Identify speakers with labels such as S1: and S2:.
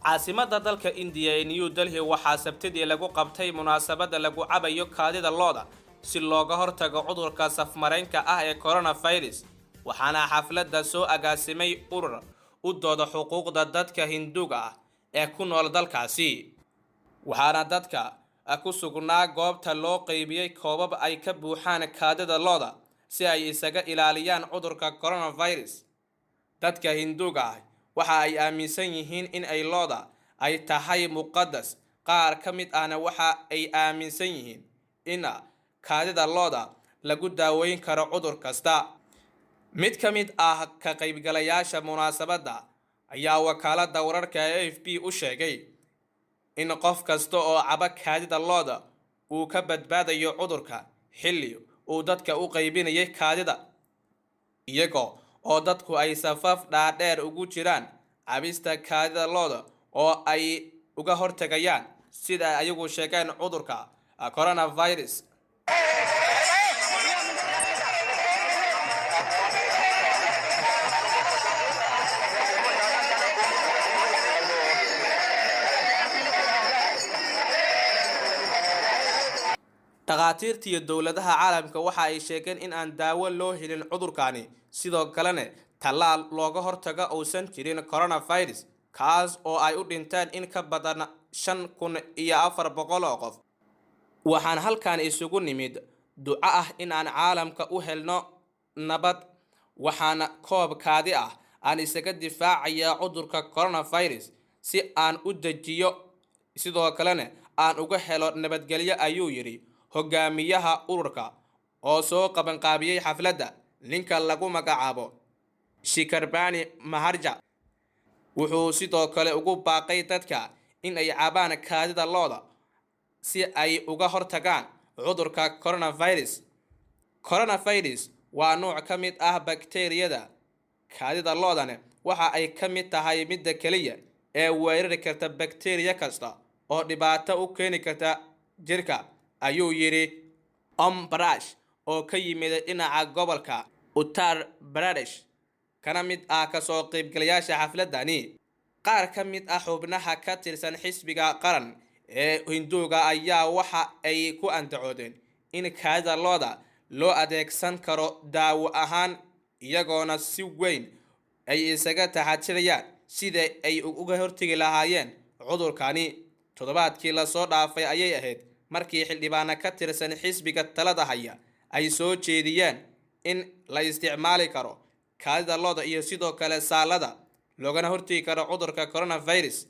S1: caasimada dalka India ee New Delhi waxaa sabtidii lagu qabtay munaasabada lagu cabayo kaadida looda si looga hortago cudurka safmareenka ah ee coronavirus waxaana xafladda soo agaasimay urur u dooda xuquuqda dadka Hinduuga ah ee ku nool dalkaasi waxaana dadka ku sugnaa goobta loo qaybiyay koobab ay ka buuxaan kaadida looda si ay isaga ilaaliyaan cudurka coronavirus dadka Hinduuga ah waxa ay aaminsan yihiin in ay looda ay tahay muqadas qaar ka mid ahna waxa ay aaminsan yihiin in kaadida looda lagu daaweyn karo cudur kasta mid ka mid ah ka qaybgalayaasha munaasabada ayaa wakaalada wararka AFP u sheegay in qof kasta oo caba kaadida looda uu ka badbaadayo cudurka xilli uu dadka u qaybinayay kaadida iyagoo oo dadku ay safaf dhaadheer ugu jiraan cabista kaadida looda oo ay uga hortagayaan sida ayagu sheegeen cudurka coronavirus dhaqaatiirta iyo dawladaha caalamka waxa ay sheegeen in aan daawo loo helin cudurkaani sidoo kalena talaal looga hortago uusan jirin coronavirus kaas oo ay u dhinteen in ka badan 5,400 oo qof waxaan halkan isugu nimid duco ah in aan caalamka u helno nabad waxaana koob kaadi ah aan isaga difaacaya cudurka coronavirus si aan u dajiyo sidoo kalena aan uga helo nabadgelyo ayuu yiri hogaamiyaha ururka oo soo qaban qaabiyay xafladda ninka lagu magacaabo Shikarbani Maharja wuxuu sidoo kale ugu baaqay dadka in ay cabaan kaadida looda si ay uga hortagaan cudurka coronavirus waa nooc ka mid ah bakteeriyada kaadida loodana waxa ay ka mid tahay midda kaliya ee weerari karta bakteeriya kasta oo dhibaato u keeni karta jirka ayuu yiri Om Prakash oo ka yimid dhinaca gobolka Uttar Pradesh kana mid ah ka soo qaybgalayaasha xafladani qaar ka mid ah xubnaha ka tirsan xisbiga qaran ee Hinduuga ayaa waxa ay ku andacoodeen in kaadida looda loo adeegsan karo daawo ahaan iyagoona si weyn ay isaga taxadirayaan sida ay uga hortagi lahaayeen cudurkani toddobaadkii la soo dhaafay ayay ahayd markii xildhibaano ka tirsan xisbiga talada haya ay soo jeediyeen in la isticmaali karo kaadida looda iyo sidoo kale saalada loogana hortagi karo cudurka coronavirus